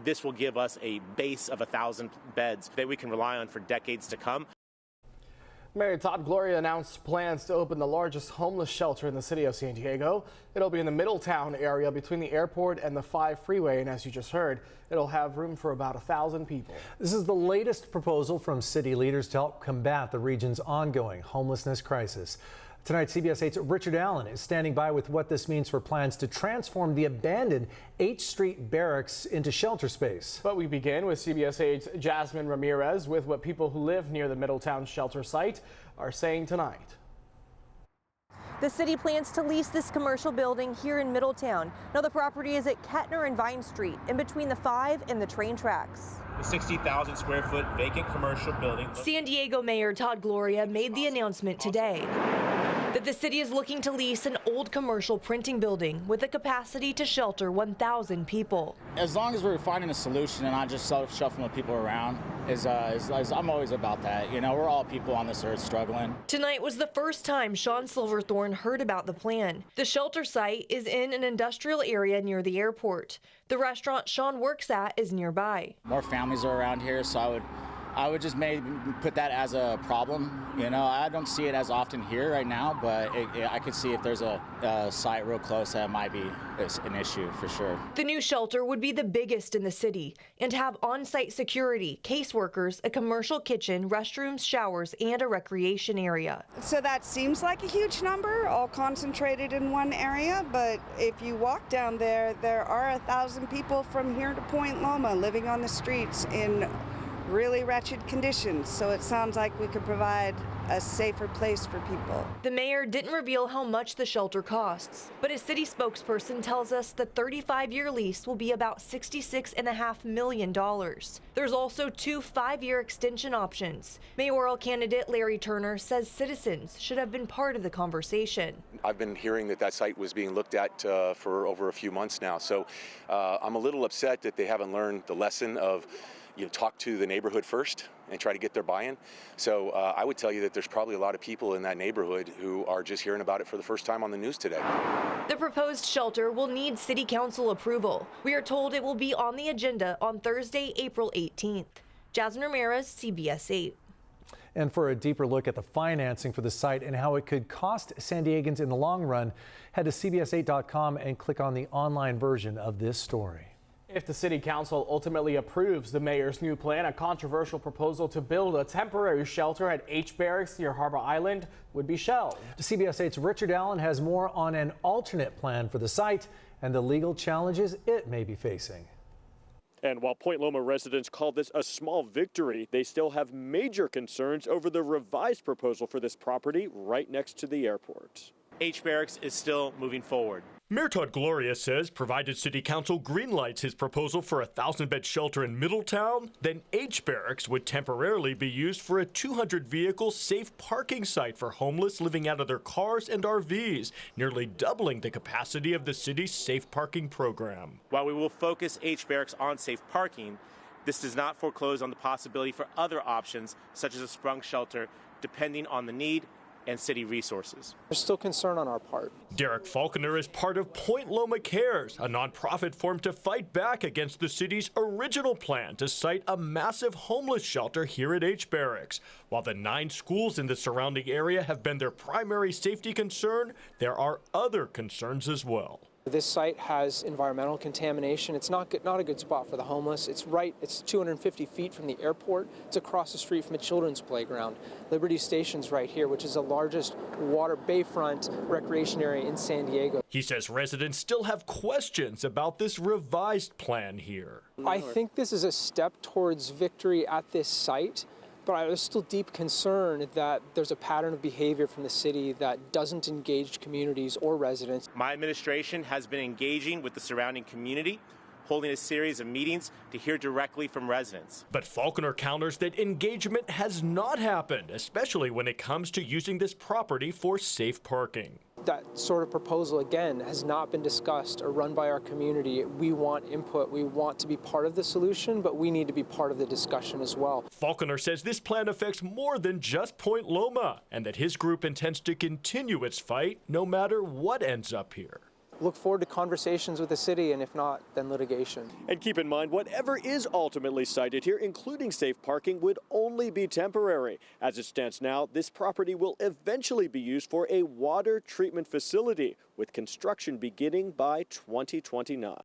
this will give us a base of 1,000 beds that we can rely on for decades to come. Mayor Todd Gloria announced plans to open the largest homeless shelter in the city of San Diego. It'll be in the Middletown area between the airport and the 5 freeway, and as you just heard, it'll have room for about 1,000 people. This is the latest proposal from city leaders to help combat the region's ongoing homelessness crisis. Tonight, CBS 8's Richard Allen is standing by with what this means for plans to transform the abandoned H Street Barracks into shelter space. But we begin with CBS 8's Jasmine Ramirez with what people who live near the Middletown shelter site are saying tonight. The city plans to lease this commercial building here in Middletown. Now the property is at Kettner and Vine Street, in between the 5 and the train tracks. The 60,000 square foot vacant commercial building. San Diego Mayor Todd Gloria made the announcement today that the city is looking to lease an old commercial printing building with a capacity to shelter 1,000 people. As long as we're finding a solution and not just shuffling people around, I'm always about that. You know, we're all people on this earth struggling. Tonight was the first time Sean Silverthorne heard about the plan. The shelter site is in an industrial area near the airport. The restaurant Sean works at is nearby. More families are around here, so I would just maybe put that as a problem. You know, I don't see it as often here right now, but I could see if there's a site real close that might be an issue for sure. The new shelter would be the biggest in the city and have on-site security, caseworkers, a commercial kitchen, restrooms, showers, and a recreation area. So that seems like a huge number, all concentrated in one area, but if you walk down there, there are 1,000 people from here to Point Loma living on the streets in really wretched conditions, so it sounds like we could provide a safer place for people. The mayor didn't reveal how much the shelter costs, but a city spokesperson tells us the 35-year lease will be about $66.5 million. There's also 2 5-year extension options. Mayoral candidate Larry Turner says citizens should have been part of the conversation. I've been hearing that site was being looked at for over a few months now, so I'm a little upset that they haven't learned the lesson of talk to the neighborhood first and try to get their buy-in. So I would tell you that there's probably a lot of people in that neighborhood who are just hearing about it for the first time on the news today. The proposed shelter will need city council approval. We are told it will be on the agenda on Thursday, April 18th. Jasmine Ramirez, CBS 8. And for a deeper look at the financing for the site and how it could cost San Diegans in the long run, head to CBS8.com and click on the online version of this story. If the city council ultimately approves the mayor's new plan, a controversial proposal to build a temporary shelter at H Barracks near Harbor Island would be shelved. CBS 8's Richard Allen has more on an alternate plan for the site and the legal challenges it may be facing. And while Point Loma residents call this a small victory, they still have major concerns over the revised proposal for this property right next to the airport. H Barracks is still moving forward. Mayor Todd Gloria says provided City Council greenlights his proposal for a 1,000-bed shelter in Middletown, then H Barracks would temporarily be used for a 200-vehicle safe parking site for homeless living out of their cars and RVs, nearly doubling the capacity of the city's safe parking program. While we will focus H Barracks on safe parking, this does not foreclose on the possibility for other options, such as a sprung shelter, depending on the need and city resources. There's still concern on our part. Derek Falconer is part of Point Loma Cares, a nonprofit formed to fight back against the city's original plan to site a massive homeless shelter here at H Barracks. While the 9 schools in the surrounding area have been their primary safety concern, there are other concerns as well. This site has environmental contamination. It's not a good spot for the homeless. It's 250 feet from the airport. It's across the street from a children's playground. Liberty Station's right here, which is the largest water bayfront recreation area in San Diego. He says residents still have questions about this revised plan here. I think this is a step towards victory at this site. But there's still deep concern that there's a pattern of behavior from the city that doesn't engage communities or residents. My administration has been engaging with the surrounding community, holding a series of meetings to hear directly from residents. But Falconer counters that engagement has not happened, especially when it comes to using this property for safe parking. That sort of proposal, again, has not been discussed or run by our community. We want input. We want to be part of the solution, but we need to be part of the discussion as well. Falconer says this plan affects more than just Point Loma, and that his group intends to continue its fight no matter what ends up here. look forward to conversations with the city, and if not, then litigation. And keep in mind, whatever is ultimately sited here, including safe parking, would only be temporary. As it stands now, this property will eventually be used for a water treatment facility, with construction beginning by 2029.